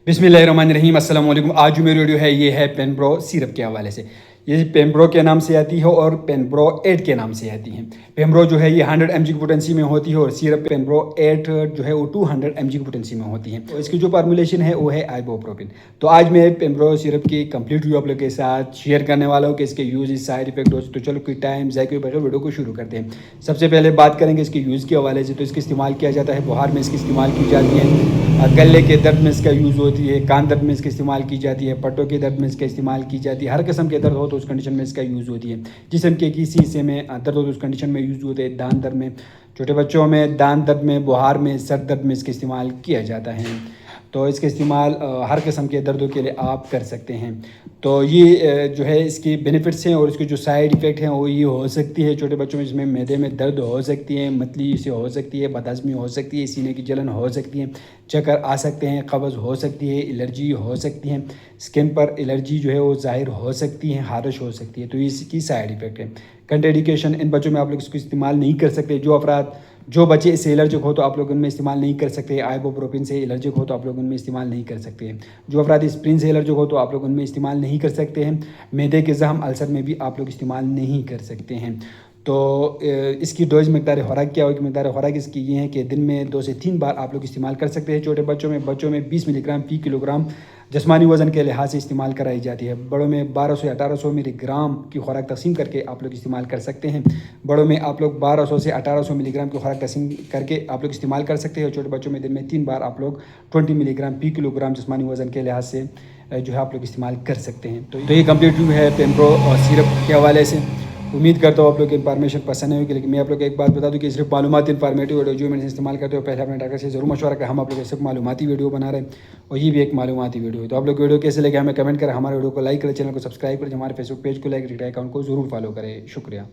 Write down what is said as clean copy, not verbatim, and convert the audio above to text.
बिस्मिल्लाहिर्रहमानिर्रहीम अस्सलाम वालेकुम। आज जो मेरी वीडियो है ये है पेनप्रो सिरप के हवाले से। ये पेनप्रो के नाम से आती है और पेनप्रो 8 के नाम से आती है। पेनप्रो जो है ये 100 mg की पोटेंसी में होती है और सिरप पेनप्रो 8 जो है वो 200 mg की पोटेंसी में होती है। तो इसकी जो फार्मूलेशन है वो है आइबोप्रोपिन। तो आज मैं पेनप्रो सिरप की कंप्लीट रिव्यू आप लोग के साथ शेयर करने वाला हूँ कि इसके यूज साइड इफेक्ट हो। तो चलो कोई टाइम ज़ाय के बगैर वीडियो को शुरू करते हैं। सबसे पहले बात करेंगे इसके यूज़ के हवाले से। तो इसका इस्तेमाल किया जाता है बुखार में, इसकी इस्तेमाल की जाती है गले के दर्द में इसका यूज़ होती है, कान दर्द में इसका इस्तेमाल की जाती है, पट्टों के दर्द में इसका इस्तेमाल की जाती है। हर किस्म के दर्द हो तो उस कंडीशन में इसका यूज़ होती है। जिस्म के किसी हिस्से में दर्द हो तो उस कंडीशन में यूज़ होते हैं। दांत दर्द में, छोटे बच्चों में दांत दर्द में, बुखार में, सर दर्द में इसका इस्तेमाल किया जाता है। तो इसका इस्तेमाल हर किस्म के दर्दों के लिए आप कर सकते हैं। तो ये जो है इसकी बेनिफिट्स हैं और इसके जो साइड इफ़ेक्ट हैं वो ये हो सकती है छोटे बच्चों में, जिसमें मैदे में दर्द हो सकती है, मतली से हो सकती है, बदहज़मी हो सकती है, सीने की जलन हो सकती है, चक्कर आ सकते हैं, कब्ज़ हो सकती है, एलर्जी हो सकती है, स्किन पर एलर्जी जो है वो ज़ाहिर हो सकती है, खारिश हो सकती है। तो इसकी साइड इफ़ेक्ट है। कंट्राइंडिकेशन, इन बच्चों में आप लोग इसको इस्तेमाल नहीं कर सकते। जो बच्चे इससे एलर्जिक हो तो आप लोग उनमें इस्तेमाल नहीं कर सकते। आइबोप्रोपिन से एलर्जिक हो तो आप लोग उनमें इस्तेमाल नहीं कर सकते हैं। जो अफराद स्प्रिन से एलर्जिक हो तो आप लोग उनमें इस्तेमाल नहीं कर सकते हैं। मैदे के ज़ख्म, अल्सर में भी आप लोग इस्तेमाल नहीं कर सकते हैं। तो इसकी डोज मकदार खुराक क्या होगी? मकदार खुराक इसकी ये है कि दिन में 2 से 3 बार आप लोग इस्तेमाल कर सकते हैं। छोटे बच्चों में 20 मिलीग्राम फी किलोग्राम जिस्मानी वज़न के लिहाज से इस्तेमाल कराई जाती है। बड़ों में 1200 से 1800 मिलीग्राम की खुराक तकसीम करके आप लोग इस्तेमाल कर सकते हैं। बड़ों में आप लोग 1200 से 1800 मिलीग्राम की खुराक तकसीम करके आप लोग इस्तेमाल कर सकते हैं। छोटे बच्चों में दिन में 3 बार आप लोग 20 मिलीग्राम फी किलोग्राम जिस्मानी वज़न के लिहाज से जो है आप लोग इस्तेमाल कर सकते हैं। तो ये कंप्लीट रिव्यू है पेनप्रो और सिरप के हवाले से। उम्मीद करता हूँ आप लोग की इन्फॉर्मेशन पसंद है होगी। लेकिन मैं आप लोग को एक बात बता दूँ कि सिर्फ मालूमाती इन्फॉर्मेटिव वीडियो जो मैंने इस्तेमाल करते हो पहले अपने डॉक्टर से ज़रूर मशवरा करें। हम आप लोग सिर्फ मालूमाती वीडियो बना रहे हैं और ये भी एक मालूमाती वीडियो है। तो आप लोग वीडियो कैसे लगे हमें कमेंट करें, हमारे वीडियो को लाइक करें, चैनल को सब्सक्राइब करें, हमारे फेसबुक पेज को लाइक, ट्विटर अकाउंट को ज़रूर फॉलो करें। शुक्रिया।